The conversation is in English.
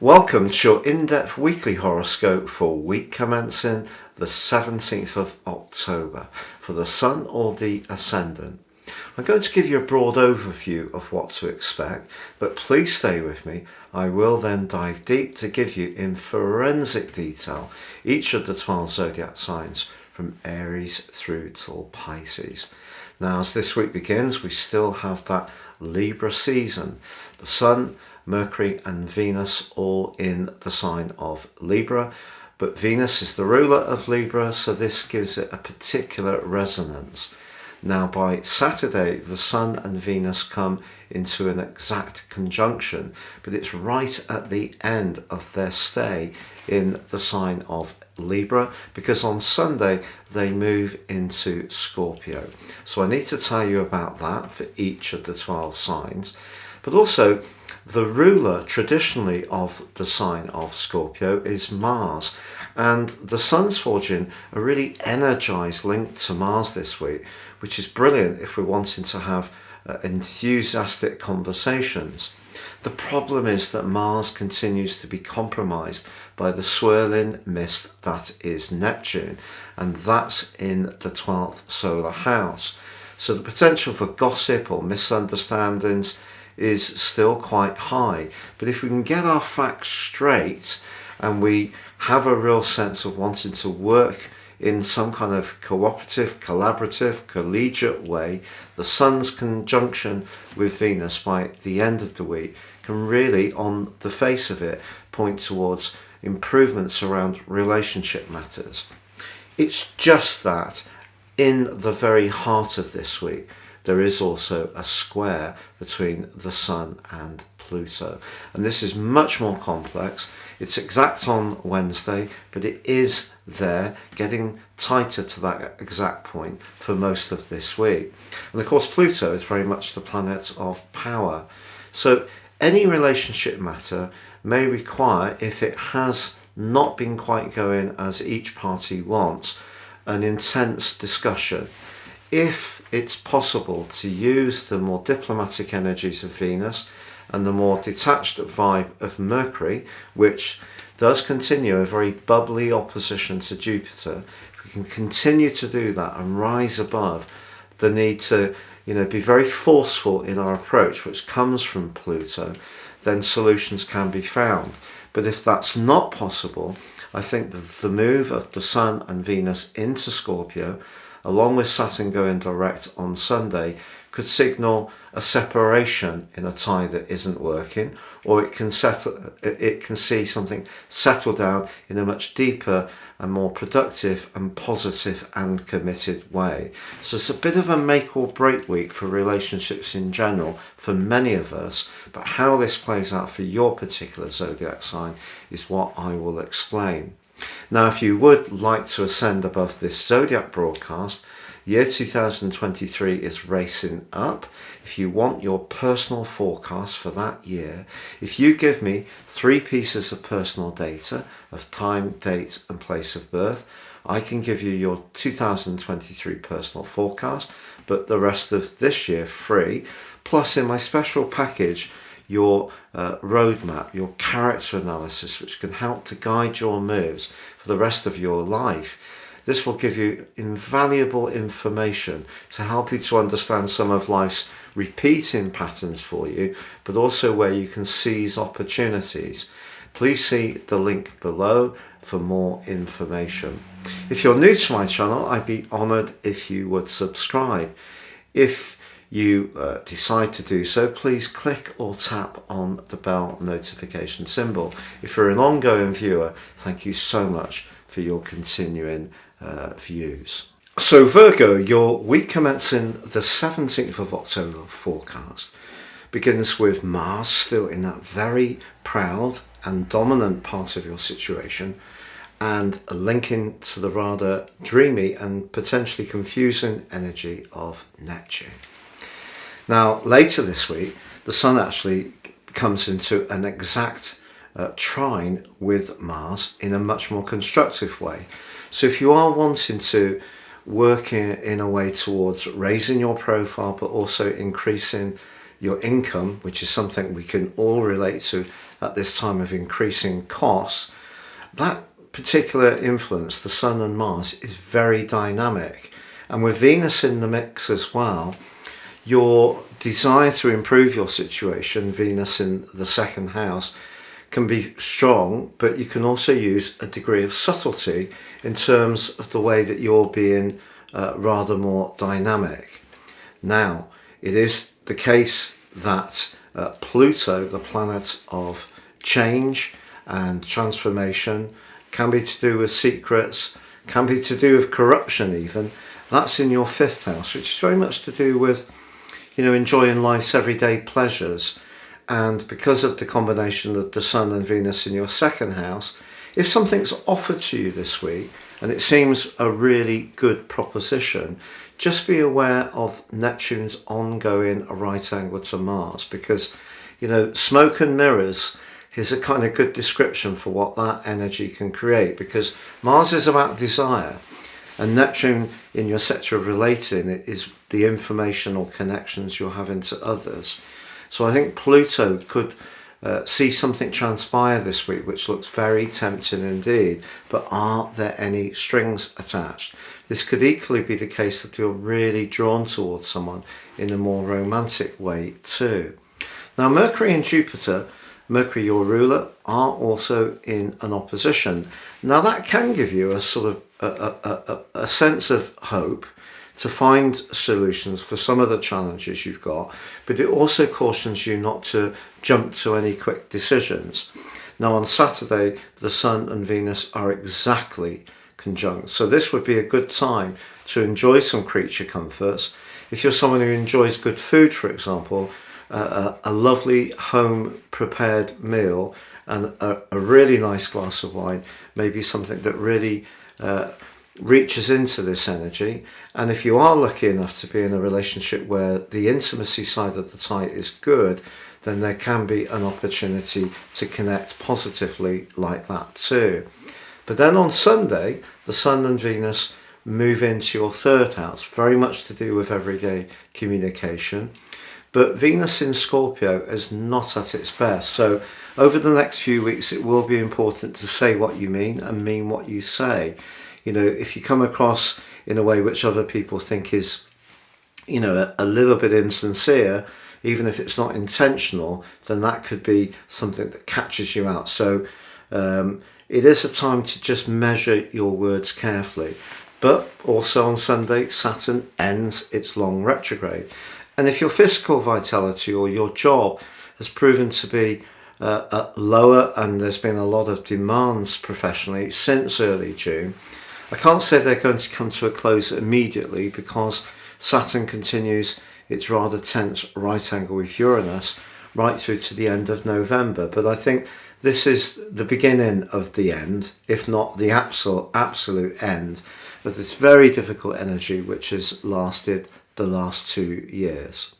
Welcome to your in-depth weekly horoscope for week commencing the 17th of October for the Sun or the Ascendant. I'm going to give you a broad overview of what to expect, but please stay with me. I will then dive deep to give you in forensic detail each of the 12 zodiac signs from Aries through till Pisces. Now, as this week begins, we still have that Libra season. The Sun, Mercury and Venus all in the sign of Libra, but Venus is the ruler of Libra, so this gives it a particular resonance. Now by Saturday, the Sun and Venus come into an exact conjunction, but it's right at the end of their stay in the sign of Libra, because on Sunday they move into Scorpio. So I need to tell you about that for each of the 12 signs, but also the ruler traditionally of the sign of Scorpio is Mars, and the Sun's forging a really energized link to Mars this week, which is brilliant if we're wanting to have enthusiastic conversations. The problem is that Mars continues to be compromised by the swirling mist that is Neptune, and that's in the 12th solar house. So the potential for gossip or misunderstandings is still quite high, but if we can get our facts straight and we have a real sense of wanting to work in some kind of cooperative, collaborative, collegiate way, the Sun's conjunction with Venus by the end of the week can really, on the face of it, point towards improvements around relationship matters. It's just that in the very heart of this week, there is also a square between the Sun and Pluto. And this is much more complex. It's exact on Wednesday, but it is there, getting tighter to that exact point for most of this week. And of course, Pluto is very much the planet of power. So any relationship matter may require, if it has not been quite going as each party wants, an intense discussion. If it's possible to use the more diplomatic energies of Venus and the more detached vibe of Mercury, which does continue a very bubbly opposition to Jupiter, if we can continue to do that and rise above the need to, be very forceful in our approach, which comes from Pluto, then solutions can be found. But if that's not possible, I think that the move of the Sun and Venus into Scorpio, along with Saturn going direct on Sunday, could signal a separation in a tie that isn't working, or it can see something settle down in a much deeper and more productive and positive and committed way. So it's a bit of a make or break week for relationships in general for many of us, but how this plays out for your particular zodiac sign is what I will explain. Now, if you would like to ascend above this zodiac broadcast, year 2023 is racing up. If you want your personal forecast for that year, if you give me 3 pieces of personal data of time, date and place of birth, I can give you your 2023 personal forecast, but the rest of this year free. Plus, in my special package, your roadmap, your character analysis, which can help to guide your moves for the rest of your life. This will give you invaluable information to help you to understand some of life's repeating patterns for you, but also where you can seize opportunities. Please see the link below for more information. If you're new to my channel, I'd be honoured if you would subscribe. If you decide to do so, please click or tap on the bell notification symbol. If you're an ongoing viewer, thank you so much for your continuing views. So Virgo, your week commencing the 17th of October forecast begins with Mars still in that very proud and dominant part of your situation, and linking to the rather dreamy and potentially confusing energy of Neptune. Now, later this week, the Sun actually comes into an exact trine with Mars in a much more constructive way. So if you are wanting to work in a way towards raising your profile, but also increasing your income, which is something we can all relate to at this time of increasing costs, that particular influence, the Sun and Mars, is very dynamic. And with Venus in the mix as well, your desire to improve your situation, Venus in the second house, can be strong, but you can also use a degree of subtlety in terms of the way that you're being rather more dynamic. Now, it is the case that Pluto, the planet of change and transformation, can be to do with secrets, can be to do with corruption even. That's in your fifth house, which is very much to do with, enjoying life's everyday pleasures. And because of the combination of the Sun and Venus in your second house, if something's offered to you this week and it seems a really good proposition, just be aware of Neptune's ongoing right angle to Mars, because, smoke and mirrors is a kind of good description for what that energy can create, because Mars is about desire and Neptune in your sector of relating is the information or connections you're having to others. So I think Pluto could see something transpire this week which looks very tempting indeed, but are there any strings attached? This could equally be the case that you're really drawn towards someone in a more romantic way too. Now Mercury and Jupiter, Mercury your ruler, are also in an opposition. Now that can give you a sort of a sense of hope to find solutions for some of the challenges you've got, but it also cautions you not to jump to any quick decisions. Now on Saturday, the Sun and Venus are exactly conjunct, so this would be a good time to enjoy some creature comforts. If you're someone who enjoys good food, for example, a lovely home prepared meal and a really nice glass of wine may be something that really reaches into this energy. And if you are lucky enough to be in a relationship where the intimacy side of the tie is good, then there can be an opportunity to connect positively like that too. But then on Sunday, the Sun and Venus move into your third house, very much to do with everyday communication. But Venus in Scorpio is not at its best. So over the next few weeks, it will be important to say what you mean and mean what you say. If you come across in a way which other people think is, a little bit insincere, even if it's not intentional, then that could be something that catches you out. So it is a time to just measure your words carefully. But also on Sunday, Saturn ends its long retrograde. And if your physical vitality or your job has proven to be lower and there's been a lot of demands professionally since early June, I can't say they're going to come to a close immediately, because Saturn continues its rather tense right angle with Uranus right through to the end of November. But I think this is the beginning of the end, if not the absolute end, of this very difficult energy which has lasted the last 2 years.